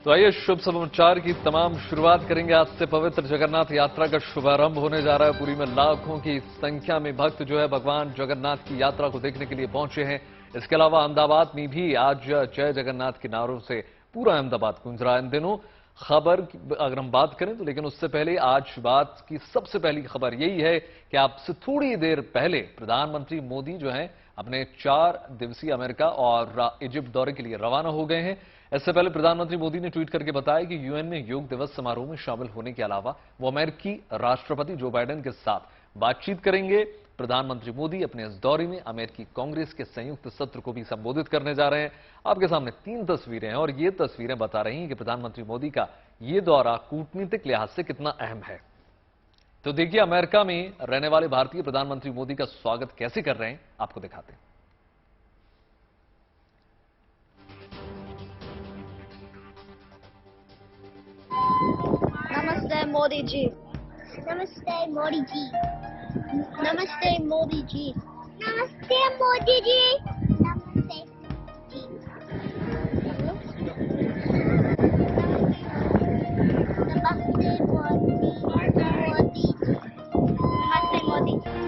तो आइए शुभ समाचार की तमाम शुरुआत करेंगे। आज से पवित्र जगन्नाथ यात्रा का शुभारंभ होने जा रहा है। पुरी में लाखों की संख्या में भक्त जो है भगवान जगन्नाथ की यात्रा को देखने के लिए पहुंचे हैं। इसके अलावा अहमदाबाद में भी आज जय जगन्नाथ के नारों से पूरा अहमदाबाद गूंज रहा है। इन दिनों खबर अगर हम बात करें तो, लेकिन उससे पहले आज बात की सबसे पहली खबर यही है कि आपसे थोड़ी देर पहले प्रधानमंत्री मोदी जो है अपने 4 दिवसीय अमेरिका और इजिप्ट दौरे के लिए रवाना हो गए हैं। इससे पहले प्रधानमंत्री मोदी ने ट्वीट करके बताया कि यूएन में योग दिवस समारोह में शामिल होने के अलावा वो अमेरिकी राष्ट्रपति जो बाइडेन के साथ बातचीत करेंगे। प्रधानमंत्री मोदी अपने इस दौरे में अमेरिकी कांग्रेस के संयुक्त सत्र को भी संबोधित करने जा रहे हैं। आपके सामने 3 तस्वीरें हैं और ये तस्वीरें बता रही हैं कि प्रधानमंत्री मोदी का ये दौरा कूटनीतिक लिहाज से कितना अहम है। तो देखिए अमेरिका में रहने वाले भारतीय प्रधानमंत्री मोदी का स्वागत कैसे कर रहे हैं, आपको दिखाते हैं। नमस्ते मोदी जी। नमस्ते मोदी जी। नमस्ते मोदी जी। नमस्ते मोदी जी। नमस्ते जी। नमस्ते मोदी जी। नमस्ते मोदी जी।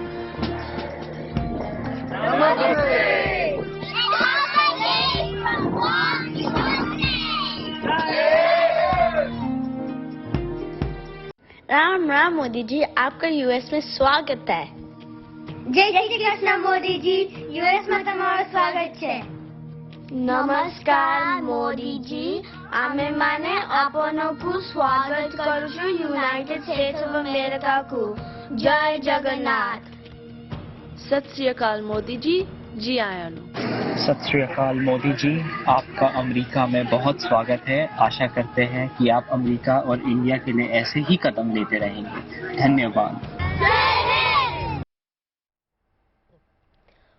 राम राम मोदी जी, आपका यूएस में स्वागत है। जय श्री कृष्ण मोदी जी, यूएस में તમારું સ્વાગત છે। નમસ્કાર મોદી जी, आमे माने आपनकु स्वागत करू છું यूनाइटेड स्टेट्स ऑफ अमेरिका को। जय जगन्नाथ। सत श्री अकाल मोदी जी, जी आया नु। सत श्री अकाल मोदी जी, आपका अमेरिका में बहुत स्वागत है। आशा करते हैं कि आप अमेरिका और इंडिया के लिए ऐसे ही कदम लेते रहेंगे। धन्यवाद।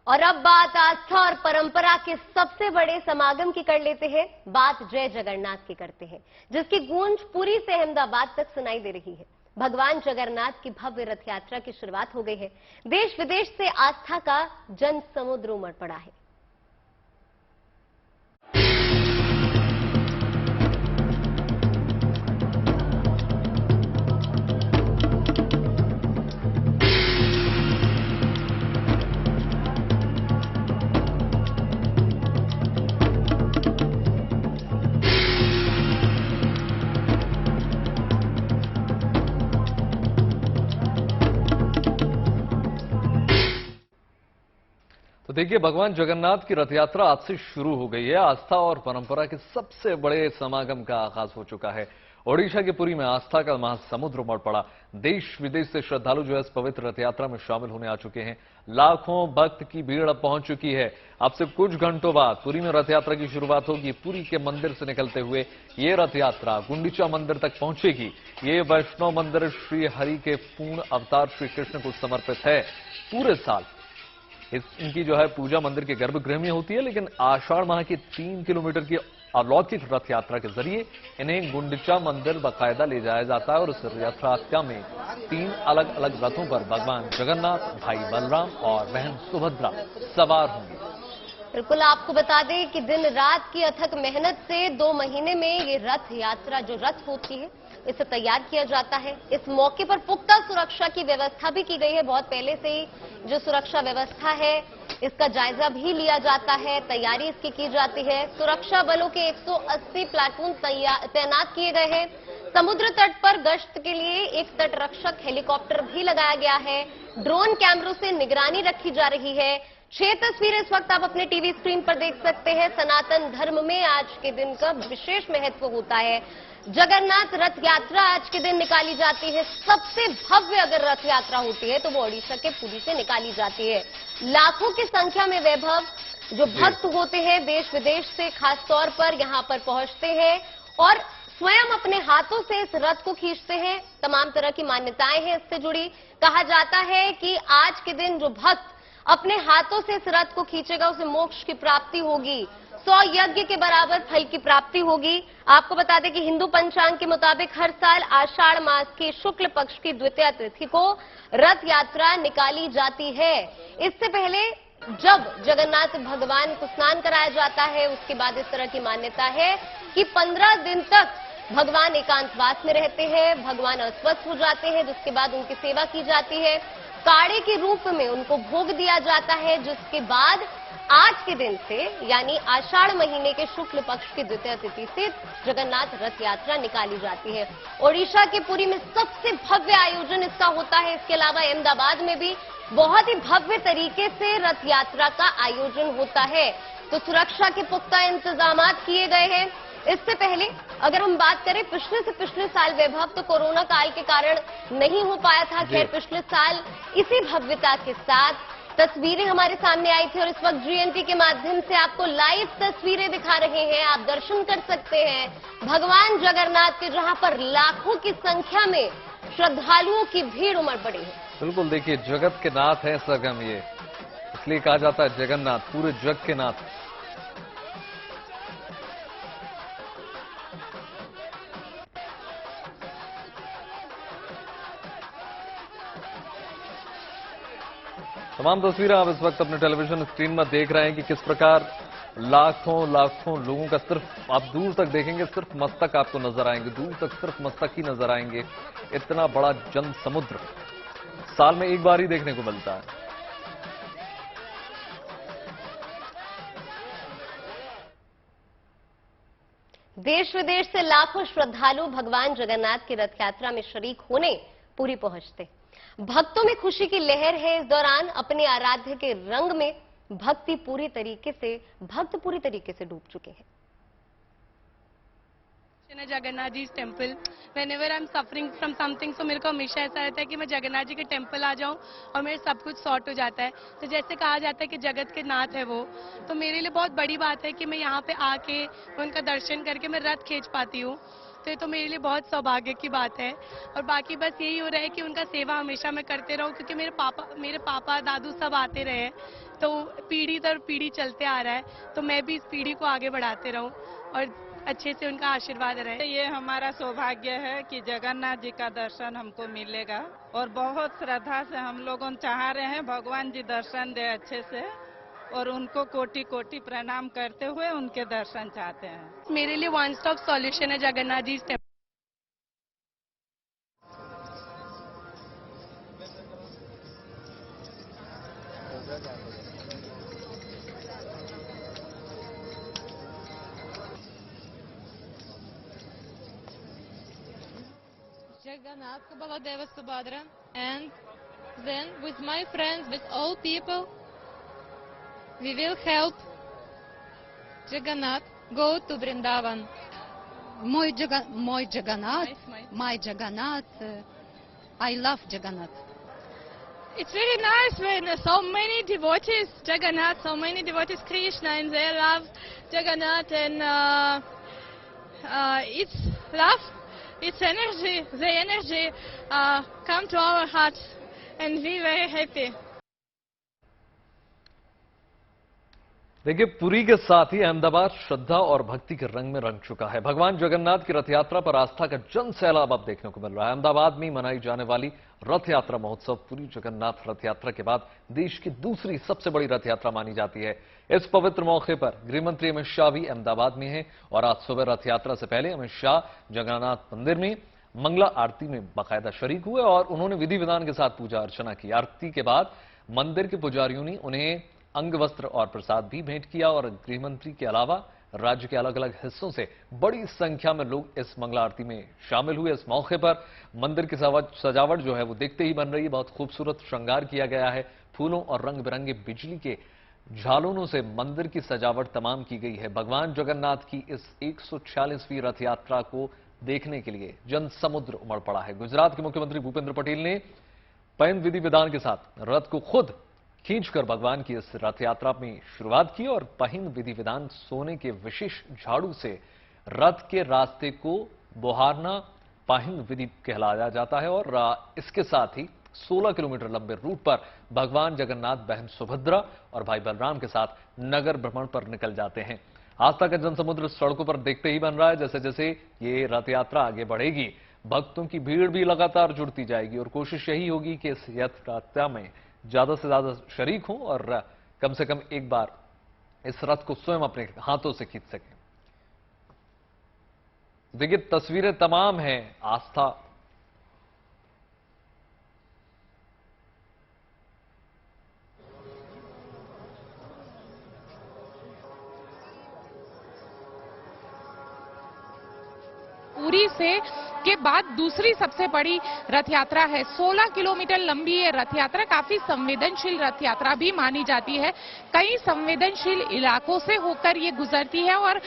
और अब बात आस्था और परंपरा के सबसे बड़े समागम की कर लेते हैं। बात जय जगन्नाथ की करते हैं, जिसकी गूंज पुरी से अहमदाबाद तक सुनाई दे रही है। भगवान जगन्नाथ की भव्य रथ यात्रा की शुरुआत हो गई है। देश विदेश से आस्था का जन समुद्र उमड़ पड़ा है। तो देखिए भगवान जगन्नाथ की रथ यात्रा आज से शुरू हो गई है। आस्था और परंपरा के सबसे बड़े समागम का आगाज हो चुका है। ओडिशा के पुरी में आस्था का महासमुद्र उमड़ पड़ा। देश विदेश से श्रद्धालु जो है इस पवित्र रथ यात्रा में शामिल होने आ चुके हैं। लाखों भक्त की भीड़ अब पहुंच चुकी है। अब से कुछ घंटों बाद पुरी में रथ यात्रा की शुरुआत होगी। पुरी के मंदिर से निकलते हुए ये रथ यात्रा गुंडीचा मंदिर तक पहुंचेगी। ये वैष्णव मंदिर श्री हरि के पूर्ण अवतार श्री कृष्ण को समर्पित है। पूरे साल इनकी जो है पूजा मंदिर के गर्भगृह में होती है, लेकिन आषाढ़ माह की 3 किलोमीटर की अलौकिक रथ यात्रा के जरिए इन्हें गुंडीचा मंदिर बाकायदा ले जाया जाता है और इस रथ यात्रा में 3 अलग अलग रथों पर भगवान जगन्नाथ, भाई बलराम और बहन सुभद्रा सवार होंगे। बिल्कुल, आपको बता दें कि दिन रात की अथक मेहनत से 2 महीने में ये रथ यात्रा जो रथ होती है इसे तैयार किया जाता है। इस मौके पर पुख्ता सुरक्षा की व्यवस्था भी की गई है। बहुत पहले से ही जो सुरक्षा व्यवस्था है इसका जायजा भी लिया जाता है, तैयारी इसकी की जाती है। सुरक्षा बलों के 180 प्लाटून तैनात किए गए हैं। समुद्र तट पर गश्त के लिए एक तट रक्षक हेलीकॉप्टर भी लगाया गया है। ड्रोन कैमरों से निगरानी रखी जा रही है। 6 तस्वीरें इस वक्त आप अपने टीवी स्क्रीन पर देख सकते हैं। सनातन धर्म में आज के दिन का विशेष महत्व होता है। जगन्नाथ रथ यात्रा आज के दिन निकाली जाती है। सबसे भव्य अगर रथ यात्रा होती है तो वो ओडिशा के पुरी से निकाली जाती है। लाखों की संख्या में वैभव जो भक्त होते हैं देश विदेश से खास तौर पर यहां पर पहुंचते हैं और स्वयं अपने हाथों से इस रथ को खींचते हैं। तमाम तरह की मान्यताएं हैं इससे जुड़ी। कहा जाता है कि आज के दिन जो भक्त अपने हाथों से इस रथ को खींचेगा उसे मोक्ष की प्राप्ति होगी, 100 यज्ञ के बराबर फल की प्राप्ति होगी। आपको बता दें कि हिंदू पंचांग के मुताबिक हर साल आषाढ़ मास के शुक्ल पक्ष की द्वितीया तिथि को रथ यात्रा निकाली जाती है। इससे पहले जब जगन्नाथ भगवान को स्नान कराया जाता है उसके बाद इस तरह की मान्यता है कि 15 दिन तक भगवान एकांतवास में रहते हैं, भगवान अस्वस्थ हो जाते हैं, जिसके बाद उनकी सेवा की जाती है, काढ़े के रूप में उनको भोग दिया जाता है, जिसके बाद आज के दिन से यानी आषाढ़ महीने के शुक्ल पक्ष की द्वितीय तिथि से जगन्नाथ रथ यात्रा निकाली जाती है। ओडिशा के पुरी में सबसे भव्य आयोजन इसका होता है। इसके अलावा अहमदाबाद में भी बहुत ही भव्य तरीके से रथ यात्रा का आयोजन होता है। तो सुरक्षा के पुख्ता इंतजाम किए गए हैं। इससे पहले अगर हम बात करें पिछले से पिछले साल वैभव, तो कोरोना काल के कारण नहीं हो पाया था। खैर पिछले साल इसी भव्यता के साथ तस्वीरें हमारे सामने आई थी और इस वक्त GNT के माध्यम से आपको लाइव तस्वीरें दिखा रहे हैं। आप दर्शन कर सकते हैं भगवान जगन्नाथ के, जहां पर लाखों की संख्या में श्रद्धालुओं की भीड़ उमड़ पड़ी है। बिल्कुल, देखिए जगत के नाथ हैं सरगम, ये इसलिए कहा जाता है जगन्नाथ, पूरे जग के नाथ। तमाम तस्वीरें आप इस वक्त अपने टेलीविजन स्क्रीन में देख रहे हैं कि किस प्रकार लाखों लोगों का सिर्फ आप दूर तक देखेंगे, सिर्फ मस्तक आपको नजर आएंगे, दूर तक सिर्फ मस्तक ही नजर आएंगे। इतना बड़ा जन समुद्र साल में एक बार ही देखने को मिलता है। देश विदेश से लाखों श्रद्धालु भगवान जगन्नाथ की रथ यात्रा में शरीक होने पुरी पहुंचते। भक्तों में खुशी की लहर है। इस दौरान अपने आराध्य के रंग में भक्त पूरी तरीके से डूब चुके हैं। Jagannath ji temple, whenever I am suffering from something, so मेरे को हमेशा ऐसा रहता है कि मैं जगन्नाथ जी के टेम्पल आ जाऊं और मेरे सब कुछ सॉर्ट हो जाता है। तो जैसे कहा जाता है कि जगत के नाथ है वो, तो मेरे लिए बहुत बड़ी बात है कि मैं यहाँ पे आके उनका दर्शन करके मैं रथ खींच पाती हूँ। तो ये तो मेरे लिए बहुत सौभाग्य की बात है। और बाकी बस यही हो रहा है कि उनका सेवा हमेशा मैं करते रहूं, क्योंकि मेरे पापा दादू सब आते रहे, तो पीढ़ी दर पीढ़ी चलते आ रहा है। तो मैं भी इस पीढ़ी को आगे बढ़ाते रहूं और अच्छे से उनका आशीर्वाद रहे। ये हमारा सौभाग्य है कि जगन्नाथ जी का दर्शन हमको मिलेगा और बहुत श्रद्धा से हम लोगों चाह रहे हैं भगवान जी दर्शन दे अच्छे से, और उनको कोटि कोटि प्रणाम करते हुए उनके दर्शन चाहते हैं। मेरे लिए वन स्टॉप सॉल्यूशन है Jagannath ji temple. Jagannath Baladeva Subhadra, and then with my friends, with all people, we will help Jagannath go to Vrindavan. My Jagannath, I love Jagannath. It's very nice when so many devotees Jagannath, so many devotees Krishna, and they love Jagannath, and it's love, it's energy, the energy come to our hearts, and we very happy. देखिए पुरी के साथ ही अहमदाबाद श्रद्धा और भक्ति के रंग में रंग चुका है। भगवान जगन्नाथ की रथ यात्रा पर आस्था का जन सैलाब अब देखने को मिल रहा है। अहमदाबाद में मनाई जाने वाली रथ यात्रा महोत्सव पुरी जगन्नाथ रथ यात्रा के बाद देश की दूसरी सबसे बड़ी रथ यात्रा मानी जाती है। इस पवित्र मौके पर गृहमंत्री अमित शाह भी अहमदाबाद में हैं और आज सुबह रथ यात्रा से पहले अमित शाह जगन्नाथ मंदिर में मंगला आरती में बाकायदा शरीक हुए और उन्होंने विधि विधान के साथ पूजा अर्चना की। आरती के बाद मंदिर के पुजारियों ने उन्हें अंग वस्त्र और प्रसाद भी भेंट किया और गृहमंत्री के अलावा राज्य के अलग अलग हिस्सों से बड़ी संख्या में लोग इस मंगला आरती में शामिल हुए। इस मौके पर मंदिर की सजावट जो है वो देखते ही बन रही है। बहुत खूबसूरत श्रृंगार किया गया है। फूलों और रंग बिरंगे बिजली के झालरों से मंदिर की सजावट तमाम की गई है। भगवान जगन्नाथ की इस 146वीं रथ यात्रा को देखने के लिए जन समुद्र उमड़ पड़ा है। गुजरात के मुख्यमंत्री भूपेंद्र पटेल ने पैन विधि विधान के साथ रथ को खुद खींचकर भगवान की इस रथ यात्रा में शुरुआत की और पहिन विधि विधान सोने के विशेष झाड़ू से रथ के रास्ते को बुहारना पहिन विधि कहलाया जाता है और इसके साथ ही 16 किलोमीटर लंबे रूट पर भगवान जगन्नाथ बहन सुभद्रा और भाई बलराम के साथ नगर भ्रमण पर निकल जाते हैं। आस्था का जनसमुद्र सड़कों पर देखते ही बन रहा है। जैसे जैसे ये रथ यात्रा आगे बढ़ेगी भक्तों की भीड़ भी लगातार जुड़ती जाएगी और कोशिश यही होगी कि इस रथ यात्रा में ज्यादा से ज्यादा शरीक हों और कम से कम एक बार इस रथ को स्वयं अपने हाथों से खींच सकें। देखिए, तस्वीरें तमाम हैं आस्था पुरी से के बाद दूसरी सबसे बड़ी रथ यात्रा है। 16 किलोमीटर लंबी ये रथ यात्रा काफी संवेदनशील रथ यात्रा भी मानी जाती है। कई संवेदनशील इलाकों से होकर ये गुजरती है और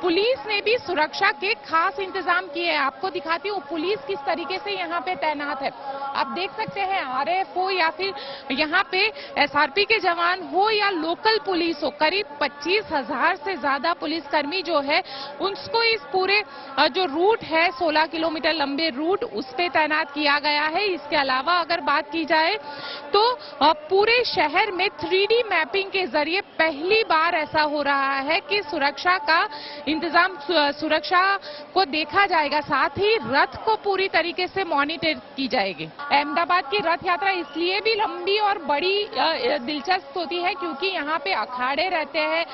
पुलिस ने भी सुरक्षा के खास इंतजाम किए हैं। आपको दिखाती हूँ पुलिस किस तरीके से यहाँ पे तैनात है। आप देख सकते हैं आरएएफ हो या फिर यहाँ पे एसआरपी के जवान हो या लोकल पुलिस हो, करीब 25,000 से ज्यादा पुलिसकर्मी जो है उनको इस पूरे जो रूट है 16 किलोमीटर लंबे रूट उस पे तैनात किया गया है। इसके अलावा अगर बात की जाए तो पूरे शहर में 3D मैपिंग के जरिए पहली बार ऐसा हो रहा है कि सुरक्षा का इंतजाम, सुरक्षा को देखा जाएगा, साथ ही रथ को पूरी तरीके से मॉनिटर की जाएगी। अहमदाबाद की रथ यात्रा इसलिए भी लंबी और बड़ी दिलचस्प होती है क्योंकि यहाँ पे अखाड़े रहते हैं,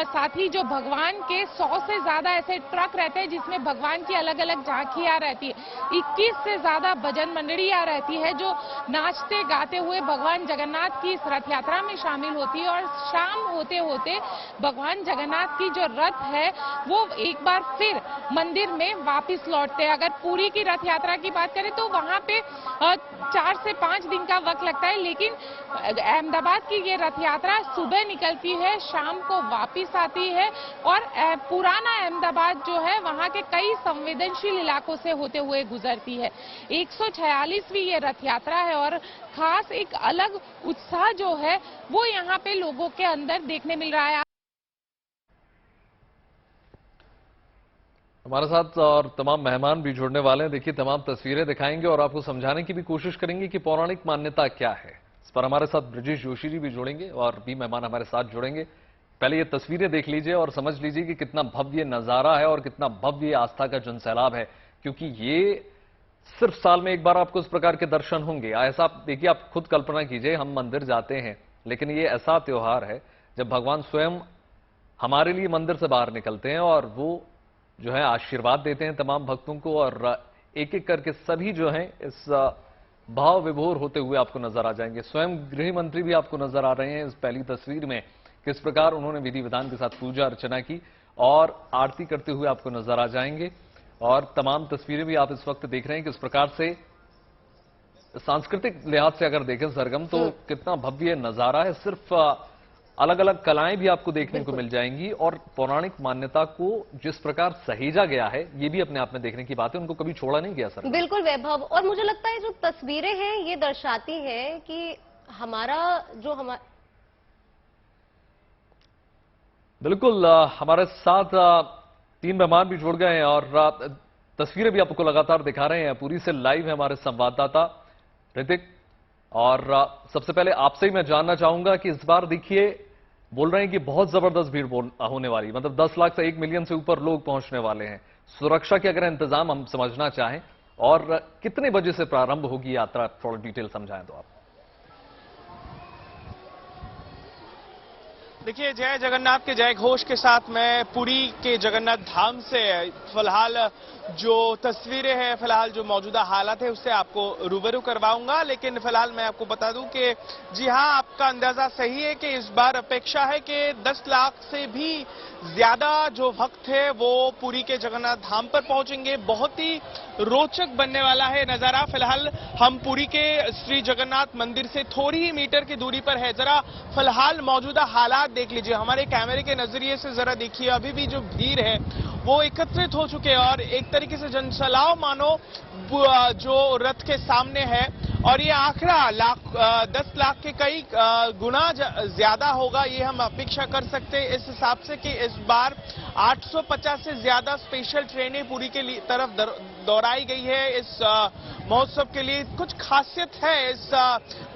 साथ ही जो भगवान के 100 से ज्यादा ऐसे ट्रक रहते हैं जिसमें भगवान की अलग अलग झांकियां रहती है। 21 से ज्यादा भजन मंडलियां रहती है जो नाचते गाते हुए भगवान जगन्नाथ की इस रथ यात्रा में शामिल होती है और शाम होते होते भगवान जगन्नाथ की जो रथ है वो एक बार फिर मंदिर में वापस लौटते हैं। अगर पुरी की रथ यात्रा की बात करें तो वहां पे 4 से 5 दिन का वक्त लगता है, लेकिन अहमदाबाद की ये रथ यात्रा सुबह निकलती है, शाम को वापस आती है और पुराना अहमदाबाद जो है वहां के कई संवेदनशील इलाकों से होते हुए गुजरती है। 146वीं ये रथ यात्रा है और खास एक अलग उत्साह जो है वो यहाँ पे लोगों के अंदर देखने मिल रहा है। हमारे साथ और तमाम मेहमान भी जुड़ने वाले हैं। देखिए, तमाम तस्वीरें दिखाएंगे और आपको समझाने की भी कोशिश करेंगे कि पौराणिक मान्यता क्या है। इस पर हमारे साथ ब्रजेश जोशी जी भी जुड़ेंगे और भी मेहमान हमारे साथ जुड़ेंगे। पहले ये तस्वीरें देख लीजिए और समझ लीजिए कि कितना भव्य नजारा है और कितना भव्य आस्था का जनसैलाब है, क्योंकि ये सिर्फ साल में एक बार आपको इस प्रकार के दर्शन होंगे। ऐसा देखिए, आप खुद कल्पना कीजिए, हम मंदिर जाते हैं लेकिन ये ऐसा त्योहार है जब भगवान स्वयं हमारे लिए मंदिर से बाहर निकलते हैं और वो जो है आशीर्वाद देते हैं तमाम भक्तों को और एक एक करके सभी जो हैं इस भाव विभोर होते हुए आपको नजर आ जाएंगे। स्वयं गृह मंत्री भी आपको नजर आ रहे हैं इस पहली तस्वीर में, किस प्रकार उन्होंने विधि विधान के साथ पूजा अर्चना की और आरती करते हुए आपको नजर आ जाएंगे। और तमाम तस्वीरें भी आप इस वक्त देख रहे हैं किस प्रकार से सांस्कृतिक लिहाज से अगर देखें सरगम तो कितना भव्य नजारा है। सिर्फ अलग अलग कलाएं भी आपको देखने को मिल जाएंगी और पौराणिक मान्यता को जिस प्रकार सहेजा गया है ये भी अपने आप में देखने की बात है, उनको कभी छोड़ा नहीं गया सर। बिल्कुल वैभव, और मुझे लगता है जो तस्वीरें हैं ये दर्शाती हैं कि बिल्कुल हमारे साथ 3 मेहमान भी जुड़ गए हैं और तस्वीरें भी आपको लगातार दिखा रहे हैं। पुरी से लाइव है हमारे संवाददाता ऋतिक और सबसे पहले आपसे ही मैं जानना चाहूंगा कि इस बार देखिए बोल रहे हैं कि बहुत जबरदस्त भीड़ होने वाली, मतलब 10 लाख से 1 मिलियन से ऊपर लोग पहुंचने वाले हैं। सुरक्षा के अगर इंतजाम हम समझना चाहें और कितने बजे से प्रारंभ होगी यात्रा, थोड़ा डिटेल समझाएं तो आप। देखिए, जय जगन्नाथ के जय घोष के साथ मैं पुरी के जगन्नाथ धाम से फिलहाल जो तस्वीरें हैं, फिलहाल जो मौजूदा हालात है उससे आपको रूबरू करवाऊंगा। लेकिन फिलहाल मैं आपको बता दूं कि जी हां, आपका अंदाजा सही है कि इस बार अपेक्षा है कि 10 लाख से भी ज्यादा जो भक्त है वो पुरी के जगन्नाथ धाम पर पहुंचेंगे। बहुत ही रोचक बनने वाला है नजारा। फिलहाल हम पुरी के श्री जगन्नाथ मंदिर से थोड़ी ही मीटर की दूरी पर है। जरा फिलहाल मौजूदा हालात देख लीजिए, हमारे कैमरे के नजरिए से जरा देखिए, अभी भी जो भीड़ है वो एकत्रित हो चुके हैं और एक तरीके से जनसैलाब मानो जो रथ के सामने है और ये आंकड़ा 10 लाख के कई गुना ज्यादा होगा, ये हम अपेक्षा कर सकते हैं इस हिसाब से कि इस बार 850 से ज्यादा स्पेशल ट्रेनें पुरी के तरफ दौड़ाई गई है इस महोत्सव के लिए। कुछ खासियत है इस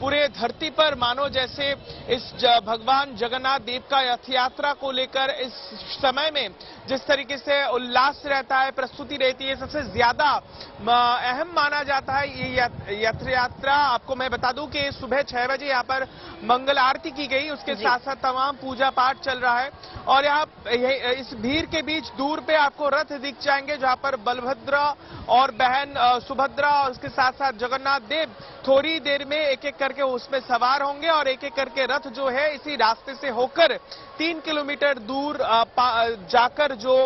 पूरे धरती पर, मानो जैसे इस भगवान जगन्नाथ देव का रथ यात्रा को लेकर इस समय में जिस तरीके से उल्लास रहता है, प्रस्तुति रहती है, सबसे ज्यादा अहम माना जाता है ये रथ यात्रा। आपको मैं बता दूं कि सुबह 6 बजे यहाँ पर मंगल आरती की गई, उसके साथ साथ तमाम पूजा पाठ चल रहा है और यहाँ इस भीड़ के बीच दूर पे आपको रथ दिख जाएंगे जहाँ पर बलभद्र और बहन सुभद्रा और उसके साथ साथ जगन्नाथ देव थोड़ी देर में एक एक करके उसमें सवार होंगे और एक एक करके रथ जो है इसी रास्ते से होकर 3 किलोमीटर दूर जाकर जो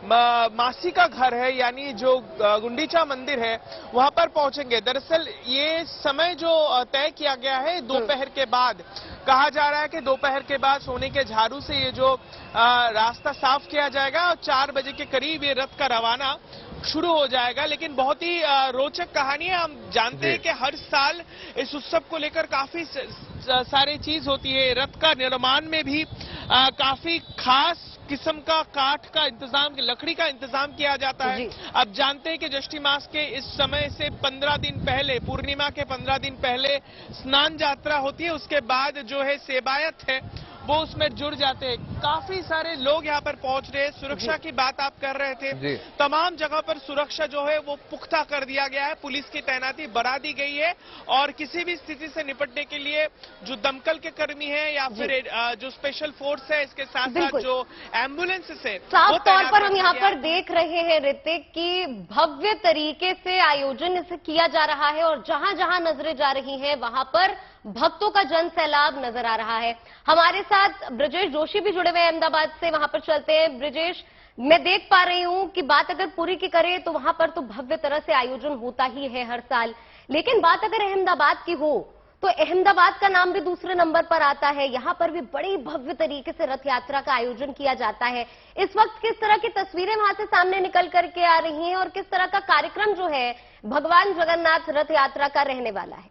मासी का घर है यानी जो गुंडीचा मंदिर है वहां पर पहुंचेंगे। दरअसल ये समय जो तय किया गया है दोपहर के बाद, कहा जा रहा है कि दोपहर के बाद सोने के झाड़ू से ये जो रास्ता साफ किया जाएगा और 4 बजे के करीब ये रथ का रवाना शुरू हो जाएगा। लेकिन बहुत ही रोचक कहानी है। हम जानते हैं कि हर साल इस उत्सव को लेकर काफी सारी चीज होती है। रथ का निर्माण में भी काफी खास किस्म का काठ का इंतजाम, लकड़ी का इंतजाम किया जाता है। अब जानते हैं कि ज्येष्ठ मास के इस समय से 15 दिन पहले, पूर्णिमा के 15 दिन पहले स्नान यात्रा होती है, उसके बाद जो है सेवायत है वो उसमें जुड़ जाते हैं। काफी सारे लोग यहाँ पर पहुंच रहे हैं। सुरक्षा की बात आप कर रहे थे, तमाम जगह पर सुरक्षा जो है वो पुख्ता कर दिया गया है, पुलिस की तैनाती बढ़ा दी गई है और किसी भी स्थिति से निपटने के लिए जो दमकल के कर्मी हैं या फिर जो स्पेशल फोर्स है, इसके साथ साथ जो एम्बुलेंसेस है, साफ तौर पर हम यहाँ पर देख रहे हैं ऋतिक की भव्य तरीके से आयोजन इसे किया जा रहा है और जहां जहां नजरें जा रही हैं वहां पर भक्तों का जन सैलाब नजर आ रहा है। हमारे साथ ब्रजेश जोशी भी जुड़े हुए हैं अहमदाबाद से, वहां पर चलते हैं। ब्रजेश, मैं देख पा रही हूं कि बात अगर पुरी की करें तो वहां पर तो भव्य तरह से आयोजन होता ही है हर साल, लेकिन बात अगर अहमदाबाद की हो तो अहमदाबाद का नाम भी दूसरे नंबर पर आता है। यहां पर भी बड़ी भव्य तरीके से रथ यात्रा का आयोजन किया जाता है। इस वक्त किस तरह की तस्वीरें वहां से सामने निकल करके आ रही हैं और किस तरह का कार्यक्रम जो है भगवान जगन्नाथ रथ यात्रा का रहने वाला है?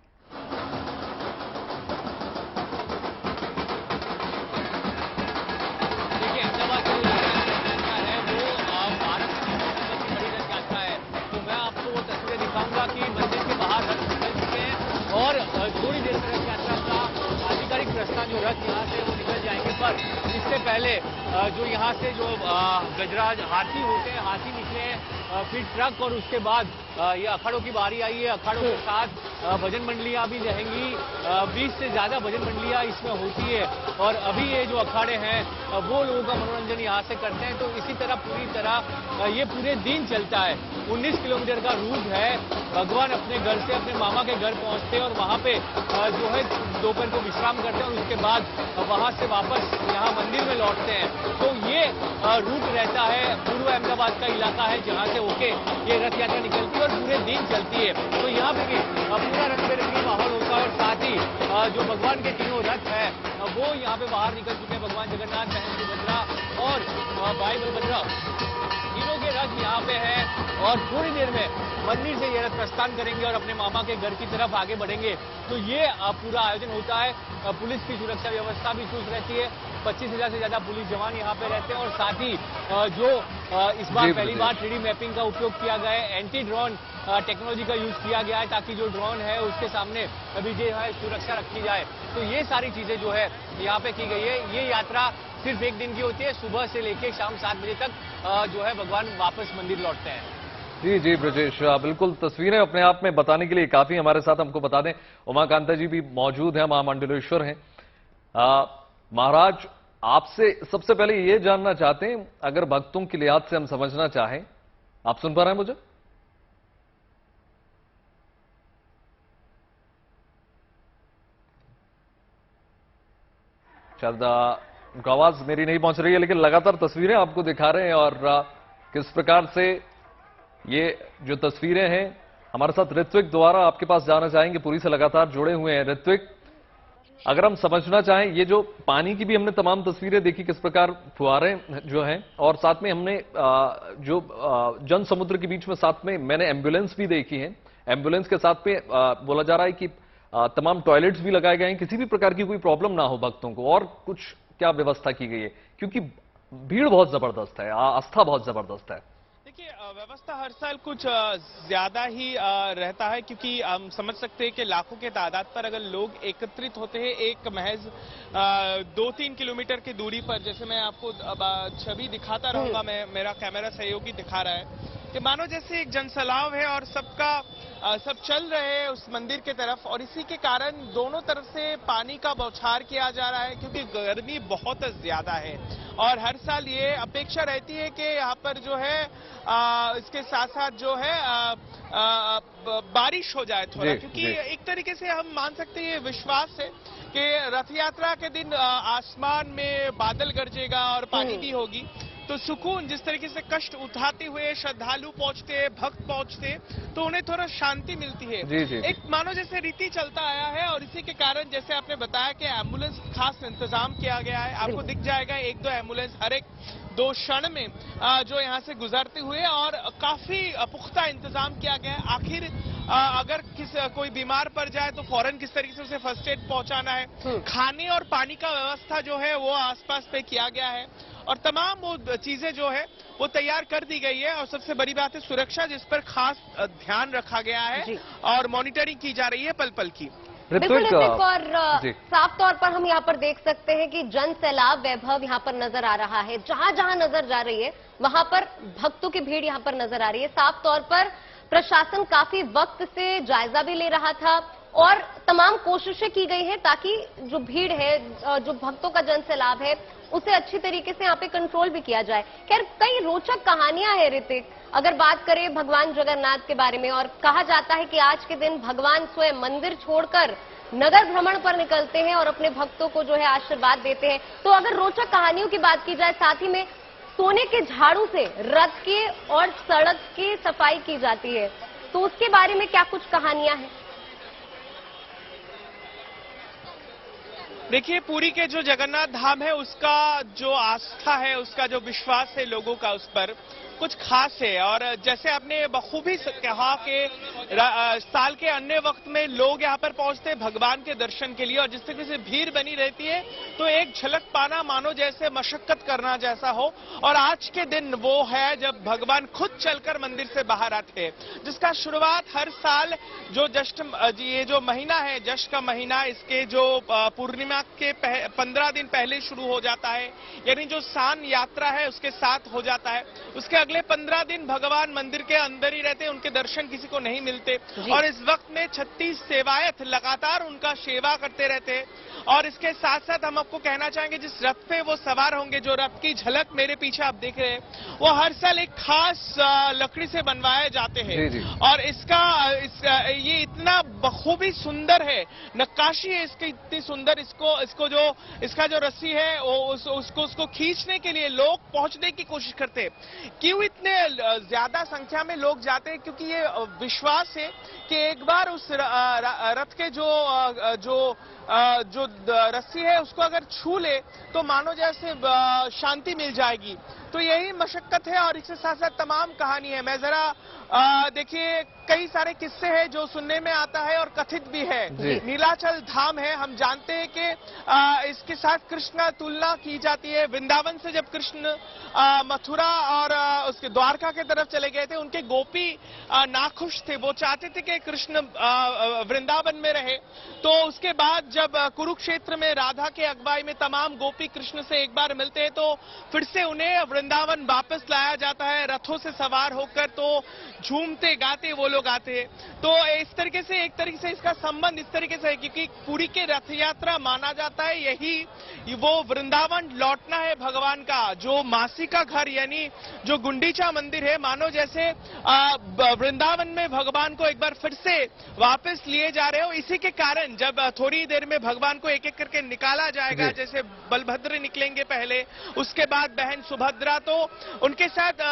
और थोड़ी देर में रथ यात्रा का आधिकारिक प्रस्थान जो रथ यहाँ से वो निकल जाएंगे, पर इससे पहले जो यहाँ से जो गजराज हाथी होते हैं, हाथी निकले हैं, फिर ट्रक और उसके बाद ये अखाड़ों की बारी आई है। अखाड़ों के साथ भजन मंडलियां भी रहेंगी, 20 से ज्यादा भजन मंडलियां इसमें होती है और अभी ये जो अखाड़े हैं वो लोगों का मनोरंजन यहाँ से करते हैं। तो इसी तरह पूरी तरह ये पूरे दिन चलता है। 19 किलोमीटर का रूट है। भगवान अपने घर से अपने मामा के घर पहुंचते हैं और वहां पे जो है दोपहर को विश्राम करते हैं और उसके बाद वहां से वापस यहाँ मंदिर में लौटते हैं। तो ये रूट रहता है, पूर्व अहमदाबाद का इलाका है जहाँ से होके ये रथ यात्रा निकलती है और पूरे दिन चलती है। तो यहाँ पे भी पूरा रंग बिरंगी माहौल होता है और साथ ही जो भगवान के तीनों रथ है वो यहाँ पे बाहर निकल चुके हैं। भगवान जगन्नाथ, बहन सुभद्रा और भाई बलभद्र, तीनों के रथ यहाँ पे हैं और थोड़ी देर में मंदिर से ये रथ प्रस्थान करेंगे और अपने मामा के घर की तरफ आगे बढ़ेंगे। तो ये पूरा आयोजन होता है। पुलिस की सुरक्षा व्यवस्था भी चुस्त रहती है। 25,000 से ज्यादा पुलिस जवान यहाँ पे रहते हैं और साथ ही जो इस बार पहली बार 3D मैपिंग का उपयोग किया गया है, एंटी ड्रोन टेक्नोलॉजी का यूज किया गया है ताकि जो ड्रोन है उसके सामने अभी जो है सुरक्षा रखी जाए। तो ये सारी चीजें जो है यहाँ पे की गई है। ये यात्रा सिर्फ एक दिन की होती है, सुबह से लेकर शाम 7 बजे तक जो है भगवान वापस मंदिर लौटते हैं। जी जी ब्रजेश, बिल्कुल तस्वीरें अपने आप में बताने के लिए काफी। हमारे साथ हमको बता दें उमाकांता जी भी मौजूद हैं, महामंडलेश्वर हैं। महाराज, आपसे सबसे पहले ये जानना चाहते हैं, अगर भक्तों के लिहाज से हम समझना चाहें, आप सुन पा रहे हैं मुझे? शायद उनकी आवाज मेरी नहीं पहुंच रही है, लेकिन लगातार तस्वीरें आपको दिखा रहे हैं और किस प्रकार से ये जो तस्वीरें हैं हमारे साथ ऋत्विक द्वारा आपके पास जाना चाहेंगे, पुरी से लगातार जुड़े हुए हैं। ऋत्विक, अगर हम समझना चाहें, ये जो पानी की भी हमने तमाम तस्वीरें देखी, किस प्रकार फुहारे जो हैं, और साथ में हमने जो जन समुद्र के बीच में साथ में मैंने एम्बुलेंस भी देखी है। एम्बुलेंस के साथ में बोला जा रहा है कि तमाम टॉयलेट्स भी लगाए गए हैं, किसी भी प्रकार की कोई प्रॉब्लम ना हो भक्तों को। और कुछ क्या व्यवस्था की गई है? क्योंकि भीड़ बहुत जबरदस्त है, आस्था बहुत जबरदस्त है। देखिए, व्यवस्था हर साल कुछ ज्यादा ही रहता है, क्योंकि हम समझ सकते हैं कि लाखों के तादाद पर अगर लोग एकत्रित होते हैं एक महज 2-3 किलोमीटर की दूरी पर, जैसे मैं आपको छवि दिखाता रहूंगा, मेरा कैमरा सहयोगी दिखा रहा है कि मानो जैसे एक जनसैलाब है और सब चल रहे हैं उस मंदिर की तरफ, और इसी के कारण दोनों तरफ से पानी का बौछार किया जा रहा है, क्योंकि गर्मी बहुत ज्यादा है। और हर साल ये अपेक्षा रहती है कि यहाँ पर जो है इसके साथ साथ जो है बारिश हो जाए थोड़ा, क्योंकि एक तरीके से हम मान सकते हैं, ये विश्वास है कि रथ यात्रा के दिन आसमान में बादल गरजेगा और पानी भी होगी, तो सुकून, जिस तरीके से कष्ट उठाते हुए श्रद्धालु पहुंचते हैं, भक्त पहुंचते हैं, तो उन्हें थोड़ा शांति मिलती है। एक मानो जैसे रीति चलता आया है, और इसी के कारण जैसे आपने बताया कि एम्बुलेंस खास इंतजाम किया गया है। आपको दिख जाएगा 1-2 एम्बुलेंस हर एक 2 क्षण में जो यहाँ से गुजरते हुए, और काफी पुख्ता इंतजाम किया गया है। आखिर अगर कोई बीमार पड़ जाए तो फौरन किस तरीके से उसे फर्स्ट एड पहुंचाना है, खाने और पानी का व्यवस्था जो है वो आसपास पे किया गया है, और तमाम वो चीजें जो है वो तैयार कर दी गई है। और सबसे बड़ी बात है सुरक्षा, जिस पर खास ध्यान रखा गया है और मॉनिटरिंग की जा रही है पल पल की। बिल्कुल ऋतिक, और साफ तौर पर हम यहाँ पर देख सकते हैं कि जन सैलाब वैभव यहाँ पर नजर आ रहा है। जहां जहां नजर जा रही है वहां पर भक्तों की भीड़ यहाँ पर नजर आ रही है। साफ तौर पर प्रशासन काफी वक्त से जायजा भी ले रहा था और तमाम कोशिशें की गई है ताकि जो भीड़ है, जो भक्तों का जन सैलाब है, उसे अच्छी तरीके से यहाँ पे कंट्रोल भी किया जाए। खैर, कई रोचक कहानियां हैं ऋतिक, अगर बात करें भगवान जगन्नाथ के बारे में, और कहा जाता है कि आज के दिन भगवान स्वयं मंदिर छोड़कर नगर भ्रमण पर निकलते हैं और अपने भक्तों को जो है आशीर्वाद देते हैं। तो अगर रोचक कहानियों की बात की जाए, साथ ही में सोने के झाड़ू से रथ के और सड़क की सफाई की जाती है, तो उसके बारे में क्या कुछ कहानियां हैं? देखिए, पुरी के जो जगन्नाथ धाम है उसका जो आस्था है, उसका जो विश्वास है लोगों का, उस पर कुछ खास है। और जैसे आपने बखूबी कहा कि साल के अन्य वक्त में लोग यहाँ पर पहुंचते हैं भगवान के दर्शन के लिए, और जिस तरीके से भीड़ बनी रहती है तो एक झलक पाना मानो जैसे मशक्कत करना जैसा हो। और आज के दिन वो है जब भगवान खुद चलकर मंदिर से बाहर आते हैं, जिसका शुरुआत हर साल जो जश्न, ये जो महीना है, जश्न का महीना, इसके जो पूर्णिमा के 15 दिन पहले शुरू हो जाता है, यानी जो सान यात्रा है उसके साथ हो जाता है। उसके अगले 15 दिन भगवान मंदिर के अंदर ही रहते, उनके दर्शन किसी को नहीं मिलते, और इस वक्त में 36 सेवायत लगातार उनका सेवा करते रहते हैं। और इसके साथ साथ हम आपको कहना चाहेंगे, जिस रथ पे वो सवार होंगे, जो रथ की झलक मेरे पीछे आप देख रहे हैं, वो हर साल एक खास लकड़ी से बनवाए जाते हैं। और ये इतना बखूबी सुंदर है, नक्काशी है इसकी इतनी सुंदर, इसका जो रस्सी है उसको खींचने के लिए लोग पहुंचने की कोशिश करते हैं। क्यों इतने ज्यादा संख्या में लोग जाते हैं? क्योंकि ये विश्वास है कि एक बार उस रथ के जो रस्सी है उसको अगर छू ले तो मानो जैसे शांति मिल जाएगी। तो यही मशक्कत है, और इसके साथ साथ तमाम कहानी है। मैं जरा देखिए, कई सारे किस्से हैं जो सुनने में आता है और कथित भी है। नीलाचल धाम है, हम जानते हैं कि इसके साथ कृष्ण का तुलना की जाती है। वृंदावन से जब कृष्ण मथुरा और उसके द्वारका के तरफ चले गए थे, उनके गोपी नाखुश थे, वो चाहते थे कि कृष्ण वृंदावन में रहे। तो उसके बाद जब कुरुक्षेत्र में राधा के अगुवाई में तमाम गोपी कृष्ण से एक बार मिलते हैं, तो फिर से उन्हें वृंदावन वापस लाया जाता है रथों से सवार होकर। तो झूमते गाते वो लोग आते हैं। तो इस तरीके से एक तरीके से इसका संबंध इस तरीके से है, क्योंकि पुरी के रथ यात्रा माना जाता है यही वो वृंदावन लौटना है भगवान का, जो मासी का घर यानी जो गुंडीचा मंदिर है, मानो जैसे वृंदावन में भगवान को एक बार फिर से वापस लिए जा रहे हो। इसी के कारण जब थोड़ी देर में भगवान को एक एक करके निकाला जाएगा, जैसे बलभद्र निकलेंगे पहले, उसके बाद बहन सुभद्रा, तो उनके साथ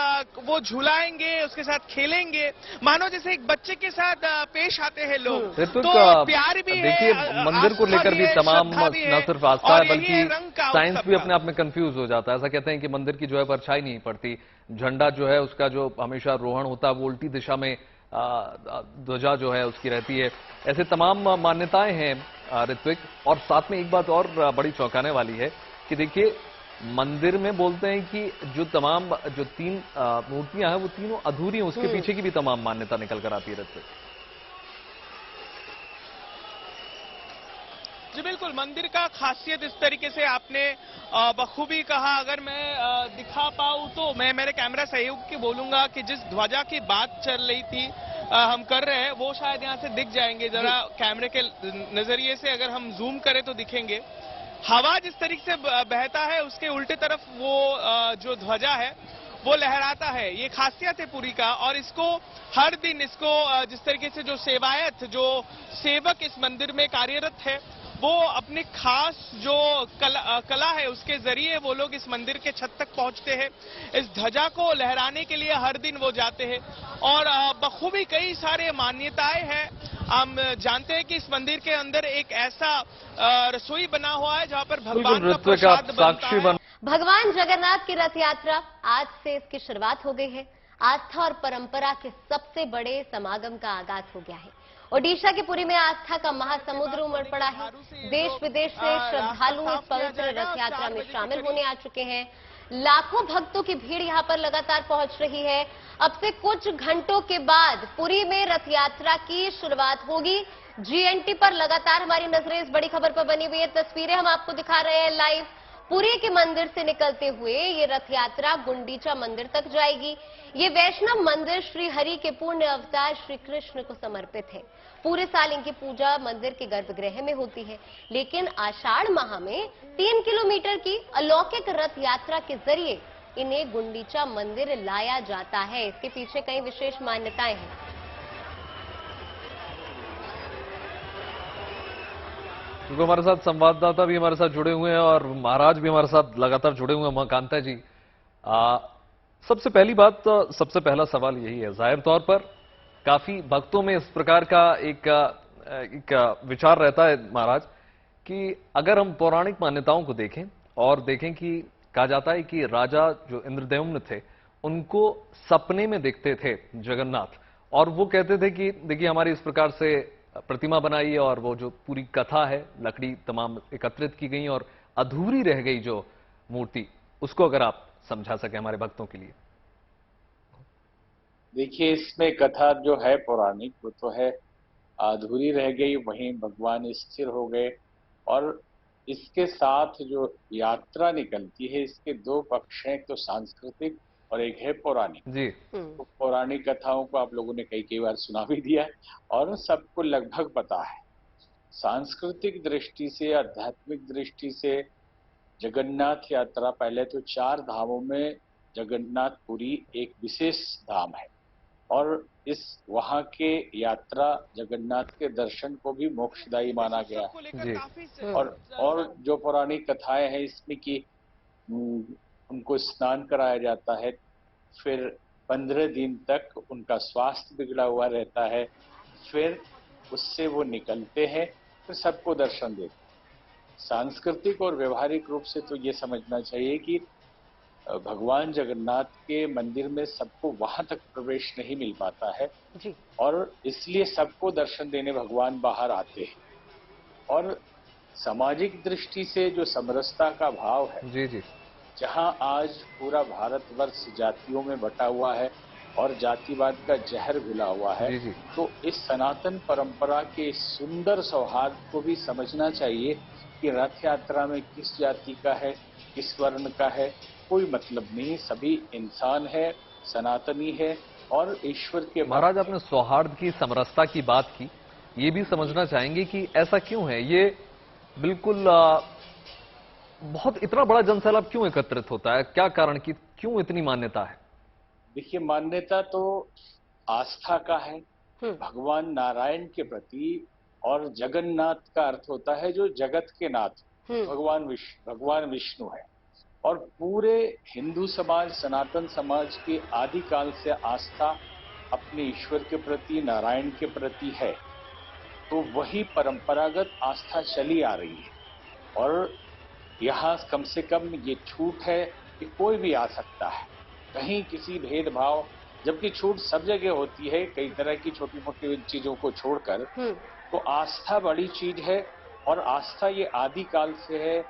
वो झुलाएंगे, उसके साथ खेलेंगे, मानो जैसे एक बच्चे के साथ पेश आते हैं लोग। तो प्यार भी है, देखिए मंदिर को लेकर भी तमाम न सिर्फ आस्था है बल्कि साइंस भी अपने आप में कंफ्यूज हो जाता है। ऐसा कहते हैं कि मंदिर की जो है परछाई नहीं पड़ती, झंडा जो है उसका जो हमेशा रोहण होता है वो उल्टी दिशा में ध्वजा जो है उसकी रहती है। ऐसे तमाम मान्यताएं हैं ऋत्विक। और साथ में एक बात और बड़ी चौंकाने वाली है कि देखिए मंदिर में बोलते हैं कि जो तमाम जो 3 मूर्तियां हैं वो तीनों अधूरी हैं, उसके पीछे की भी तमाम मान्यता निकल कर आती है रथ से। जी बिल्कुल, मंदिर का खासियत इस तरीके से आपने बखूबी कहा। अगर मैं दिखा पाऊं तो मैं मेरे कैमरा सहयोग की बोलूंगा कि जिस ध्वजा की बात चल रही थी हम कर रहे हैं, वो शायद यहाँ से दिख जाएंगे। जरा कैमरे के नजरिए से अगर हम जूम करें तो दिखेंगे। हवा जिस तरीके से बहता है उसके उल्टे तरफ वो जो ध्वजा है वो लहराता है। ये खासियत है पुरी का, और इसको हर दिन इसको जिस तरीके से जो सेवायत, जो सेवक इस मंदिर में कार्यरत है, वो अपनी खास जो कला है उसके जरिए वो लोग इस मंदिर के छत तक पहुंचते हैं। इस ध्वजा को लहराने के लिए हर दिन वो जाते हैं, और बखूबी कई सारे मान्यताएं हैं। हम जानते हैं कि इस मंदिर के अंदर एक ऐसा रसोई बना हुआ है जहां पर भगवान का प्रसाद बनता है। भगवान जगन्नाथ की रथ यात्रा आज से इसकी शुरुआत हो गई है। आस्था और परंपरा के सबसे बड़े समागम का आगाज हो गया है। ओडिशा के पुरी में आस्था का महासमुद्र उमड़ पड़ा है। देश विदेश से श्रद्धालु इस पवित्र रथ यात्रा में शामिल होने आ चुके हैं। लाखों भक्तों की भीड़ यहां पर लगातार पहुंच रही है। अब से कुछ घंटों के बाद पुरी में रथ यात्रा की शुरुआत होगी। जीएनटी पर लगातार हमारी नजरें इस बड़ी खबर पर बनी हुई है। तस्वीरें हम आपको दिखा रहे हैं लाइव। पुरी के मंदिर से निकलते हुए ये रथ यात्रा गुंडीचा मंदिर तक जाएगी। ये वैष्णव मंदिर श्री हरि के पूर्ण अवतार श्री कृष्ण को समर्पित है। पूरे साल इनकी पूजा मंदिर के गर्भगृह में होती है, लेकिन आषाढ़ माह में 3 किलोमीटर की अलौकिक रथ यात्रा के जरिए इन्हें गुंडीचा मंदिर लाया जाता है। इसके पीछे कई विशेष मान्यताएं हैं। क्योंकि हमारे साथ संवाददाता भी हमारे साथ जुड़े हुए हैं और महाराज भी हमारे साथ लगातार जुड़े हुए हैं। महकांता जी, सबसे पहली बात, सबसे पहला सवाल यही है, जाहिर तौर पर काफी भक्तों में इस प्रकार का एक विचार रहता है महाराज कि अगर हम पौराणिक मान्यताओं को देखें और देखें कि कहा जाता है कि राजा जो इंद्रद्युम्न थे उनको सपने में देखते थे जगन्नाथ, और वो कहते थे कि देखिए हमारी इस प्रकार से प्रतिमा बनाई, और वो जो पूरी कथा है, लकड़ी तमाम एकत्रित की गई और अधूरी रह गई जो मूर्ति, उसको अगर आप समझा सके हमारे भक्तों के लिए। देखिए, इसमें कथा जो है पौराणिक, वो तो है अधूरी रह गई, वहीं भगवान स्थिर हो गए। और इसके साथ जो यात्रा निकलती है, इसके 2 पक्ष हैं, एक तो सांस्कृतिक और एक है पौराणिक जी। तो पौराणिक कथाओं को आप लोगों ने कई बार सुना भी दिया है और सबको लगभग पता है। सांस्कृतिक दृष्टि से, आध्यात्मिक दृष्टि से जगन्नाथ यात्रा, पहले तो 4 धामों में जगन्नाथपुरी एक विशेष धाम है, और इस वहां के यात्रा जगन्नाथ के दर्शन को भी मोक्षदायी माना गया है जी। और जो पौराणिक कथाएं हैं इसमें कि उनको स्नान कराया जाता है, फिर 15 दिन तक उनका स्वास्थ्य बिगड़ा हुआ रहता है, फिर उससे वो निकलते हैं, फिर सबको दर्शन देते हैं। सांस्कृतिक और व्यवहारिक रूप से तो ये समझना चाहिए कि भगवान जगन्नाथ के मंदिर में सबको वहां तक प्रवेश नहीं मिल पाता है जी। और इसलिए सबको दर्शन देने भगवान बाहर आते हैं। और सामाजिक दृष्टि से जो समरसता का भाव है, जी जी, जहां आज पूरा भारतवर्ष जातियों में बटा हुआ है और जातिवाद का जहर घुला हुआ है, जी जी। तो इस सनातन परंपरा के सुंदर सौहार्द को भी समझना चाहिए कि रथ यात्रा में किस जाति का है, किस वर्ण का है, कोई मतलब नहीं, सभी इंसान है, सनातनी है और ईश्वर के। महाराज, आपने सौहार्द की, समरसता की बात की, ये भी समझना चाहेंगे कि ऐसा क्यों है? ये बिल्कुल बहुत इतना बड़ा जनसैलाब क्यों एकत्रित होता है? क्या कारण की, क्यों इतनी मान्यता है? देखिए, मान्यता तो आस्था का है भगवान नारायण के प्रति, और जगन्नाथ का अर्थ होता है जो जगत के नाथ, भगवान विष्णु है। और पूरे हिंदू समाज, सनातन समाज की आदिकाल से आस्था अपने ईश्वर के प्रति, नारायण के प्रति है, तो वही परंपरागत आस्था चली आ रही है। और यहाँ कम से कम ये छूट है कि कोई भी आ सकता है, कहीं किसी भेदभाव, जबकि छूट सब जगह होती है कई तरह की छोटी मोटी चीजों को छोड़कर, तो आस्था बड़ी चीज है। और आस्था ये आदिकाल से है,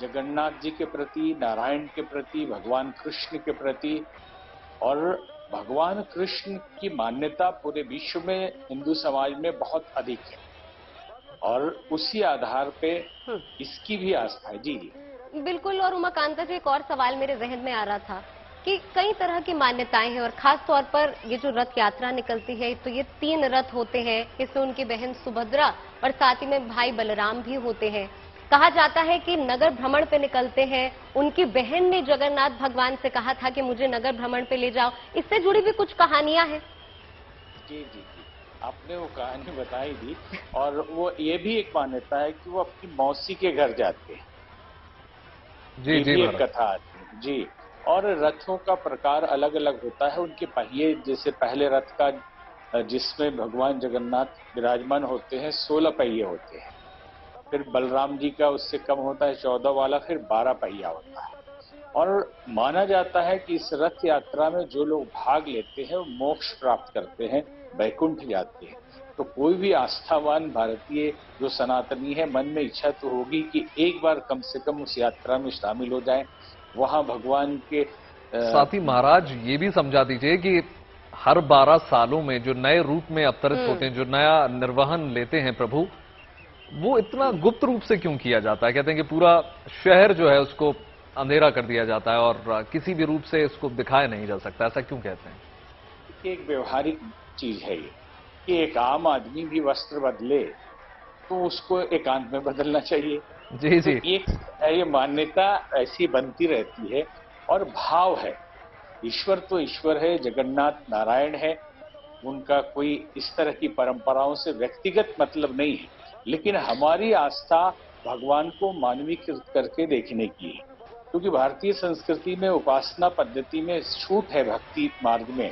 जगन्नाथ जी के प्रति, नारायण के प्रति, भगवान कृष्ण के प्रति। और भगवान कृष्ण की मान्यता पूरे विश्व में हिंदू समाज में बहुत अधिक है और उसी आधार पे इसकी भी आस्था है। जी जी बिल्कुल। और उमाकांता जी, एक और सवाल मेरे जहन में आ रहा था कि कई तरह की मान्यताएं हैं और खास तौर पर ये जो रथ यात्रा निकलती है तो ये 3 रथ होते हैं, इसमें उनकी बहन सुभद्रा और साथ ही में भाई बलराम भी होते हैं। कहा जाता है कि नगर भ्रमण पे निकलते हैं, उनकी बहन ने जगन्नाथ भगवान से कहा था कि मुझे नगर भ्रमण पे ले जाओ। इससे जुड़ी भी कुछ कहानियां हैं। जी जी जी आपने वो कहानी बताई थी। और वो ये भी एक मान्यता है कि वो अपनी मौसी के घर जाते हैं। जी ये जी भी एक कथा आती है। जी। और रथों का प्रकार अलग अलग होता है। उनके पहिए, जैसे पहले रथ का जिसमें भगवान जगन्नाथ विराजमान होते हैं 16 पहिए होते हैं। फिर बलराम जी का उससे कम होता है 14 वाला, फिर 12 पहिया होता है। और माना जाता है कि इस रथ यात्रा में जो लोग भाग लेते हैं वो मोक्ष प्राप्त करते हैं, वैकुंठ जाते हैं। तो कोई भी आस्थावान भारतीय जो सनातनी है, मन में इच्छा तो होगी कि एक बार कम से कम उस यात्रा में शामिल हो जाएं, वहां भगवान के साथ ही महाराज ये भी समझा दीजिए कि हर 12 सालों में जो नए रूप में अवतरित होते हैं, जो नया निर्वहन लेते हैं प्रभु, वो इतना गुप्त रूप से क्यों किया जाता है? कहते हैं कि पूरा शहर जो है उसको अंधेरा कर दिया जाता है और किसी भी रूप से इसको दिखाया नहीं जा सकता, ऐसा क्यों कहते हैं? एक व्यवहारिक चीज है ये कि एक आम आदमी भी वस्त्र बदले तो उसको एकांत में बदलना चाहिए। जी जी। तो ये मान्यता ऐसी बनती रहती है और भाव है। ईश्वर तो ईश्वर है, जगन्नाथ नारायण है, उनका कोई इस तरह की परंपराओं से व्यक्तिगत मतलब नहीं है। लेकिन हमारी आस्था भगवान को मानवीकृत करके देखने की है, क्योंकि भारतीय संस्कृति में उपासना पद्धति में छूट है भक्ति मार्ग में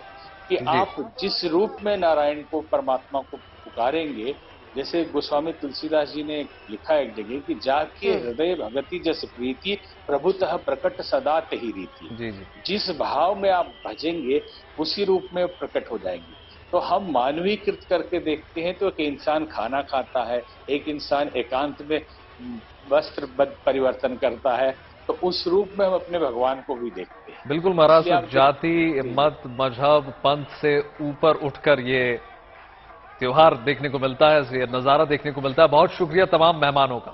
कि आप जिस रूप में नारायण को, परमात्मा को पुकारेंगे। जैसे गोस्वामी तुलसीदास जी ने लिखा एक जगह कि जाके हृदय भगति जस प्रीति प्रभुतः प्रकट सदा तही रीति। जी जी। जिस भाव में आप भजेंगे उसी रूप में प्रकट हो जाएंगे। तो हम मानवीकृत करके देखते हैं तो एक इंसान खाना खाता है, एक इंसान एकांत में वस्त्र परिवर्तन करता है, तो उस रूप में हम अपने भगवान को भी देखते हैं। बिल्कुल महाराज, जाति, मत, मजहब, पंथ से ऊपर उठकर ये त्योहार देखने को मिलता है, ये नजारा देखने को मिलता है। बहुत शुक्रिया तमाम मेहमानों का।